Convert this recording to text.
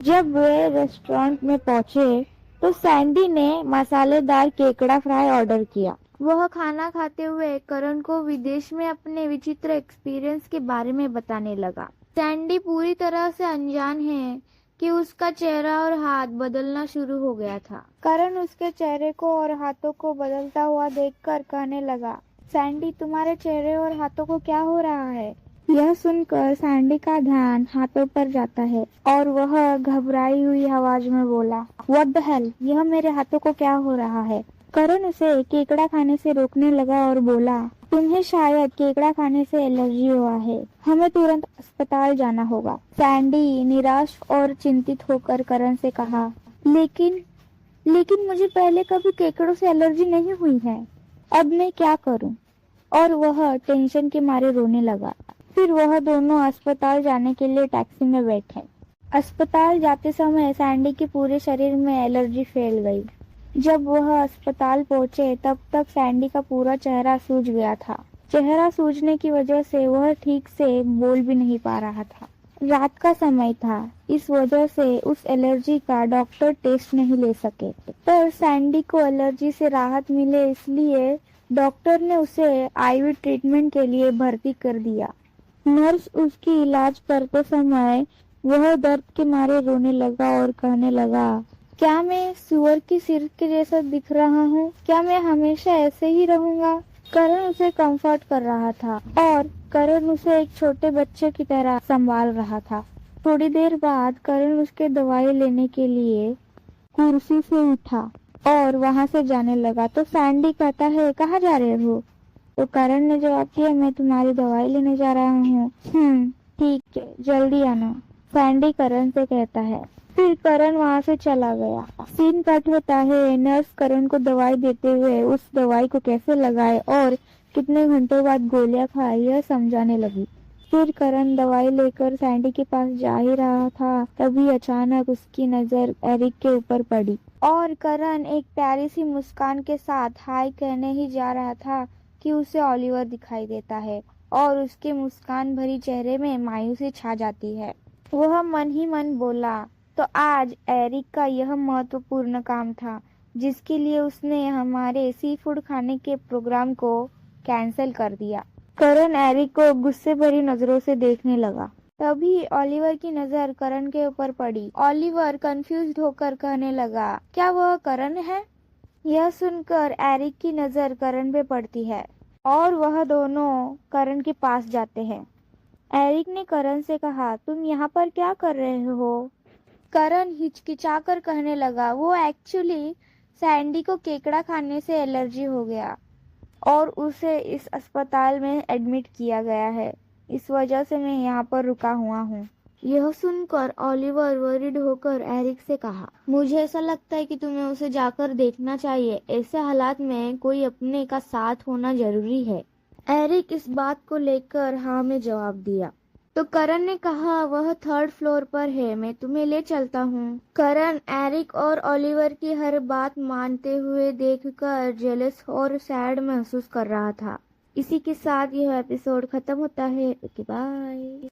जब वे रेस्टोरेंट में पहुंचे तो सैंडी ने मसालेदार केकड़ा फ्राई ऑर्डर किया। वह खाना खाते हुए करण को विदेश में अपने विचित्र एक्सपीरियंस के बारे में बताने लगा। सैंडी पूरी तरह से अनजान है कि उसका चेहरा और हाथ बदलना शुरू हो गया था। करण उसके चेहरे को और हाथों को बदलता हुआ देखकर कहने लगा, सैंडी तुम्हारे चेहरे और हाथों को क्या हो रहा है? यह सुनकर सैंडी का ध्यान हाथों पर जाता है और वह घबराई हुई आवाज में बोला, व्हाट द हेल, यह मेरे हाथों को क्या हो रहा है? करण उसे केकड़ा खाने से रोकने लगा और बोला, तुम्हें शायद केकड़ा खाने से एलर्जी हुआ है, हमें तुरंत अस्पताल जाना होगा। सैंडी निराश और चिंतित होकर करण से कहा, लेकिन मुझे पहले कभी केकड़ों से एलर्जी नहीं हुई है, अब मैं क्या करूं? और वह टेंशन के मारे रोने लगा। फिर वह दोनों अस्पताल जाने के लिए टैक्सी में बैठे। अस्पताल जाते समय सैंडी के पूरे शरीर में एलर्जी फैल गई। जब वह अस्पताल पहुंचे तब तक सैंडी का पूरा चेहरा सूज गया था। चेहरा सूजने की वजह से वह ठीक से बोल भी नहीं पा रहा था। रात का समय था, इस वजह से उस एलर्जी का डॉक्टर टेस्ट नहीं ले सके, पर सैंडी को एलर्जी से राहत मिले इसलिए डॉक्टर ने उसे आईवी ट्रीटमेंट के लिए भर्ती कर दिया। नर्स उसकी इलाज करते समय वह दर्द के मारे रोने लगा और कहने लगा, क्या मैं सुअर की सिर के जैसा दिख रहा हूँ? क्या मैं हमेशा ऐसे ही रहूंगा? करण उसे कंफर्ट कर रहा था और करण उसे एक छोटे बच्चे की तरह संभाल रहा था। थोड़ी देर बाद करण उसके दवाई लेने के लिए कुर्सी से उठा और वहां से जाने लगा तो सैंडी कहता है, कहाँ जा रहे हो? तो करण ने जवाब दिया, मैं तुम्हारी दवाई लेने जा रहा हूँ। ठीक है, जल्दी आना, सैंडी करण से कहता है। फिर करण वहां से चला गया। सीन कट होता है। नर्स करण को दवाई देते हुए उस दवाई को कैसे लगाए और कितने घंटों बाद गोलियां खाए यह समझाने लगी। फिर करण दवाई लेकर सैंडी के पास जा ही रहा था, तभी अचानक उसकी नजर एरिक के ऊपर पड़ी और करण एक प्यारी सी मुस्कान के साथ हाय कहने ही जा रहा था कि उसे ओलिवर दिखाई देता है और उसके मुस्कान भरी चेहरे में मायूसी छा जाती है। वह मन ही मन बोला, तो आज एरिक का यह महत्वपूर्ण काम था जिसके लिए उसने हमारे सी फूड खाने के प्रोग्राम को कैंसिल कर दिया। करण एरिक को गुस्से भरी नजरों से देखने लगा। तभी ओलिवर की नजर करण के ऊपर पड़ी। ओलिवर कंफ्यूज्ड होकर कहने लगा, क्या वह करण है? यह सुनकर एरिक की नजर करण पे पड़ती है और वह दोनों करण के पास जाते हैं। एरिक ने करण से कहा, तुम यहाँ पर क्या कर रहे हो? करण हिचकिचाकर कहने लगा, वो एक्चुअली सैंडी को केकड़ा खाने से एलर्जी हो गया और उसे इस अस्पताल में एडमिट किया गया है, इस वजह से मैं यहाँ पर रुका हुआ हूँ। यह सुनकर ओलिवर वरीड होकर एरिक से कहा, मुझे ऐसा लगता है कि तुम्हें उसे जाकर देखना चाहिए, ऐसे हालात में कोई अपने का साथ होना जरूरी है। एरिक इस बात को लेकर हाँ में जवाब दिया। तो करण ने कहा, वह 3rd फ्लोर पर है, मैं तुम्हें ले चलता हूँ। करण एरिक और ओलिवर की हर बात मानते हुए देखकर जेलस और सैड महसूस कर रहा था। इसी के साथ यह एपिसोड खत्म होता है। Okay bye.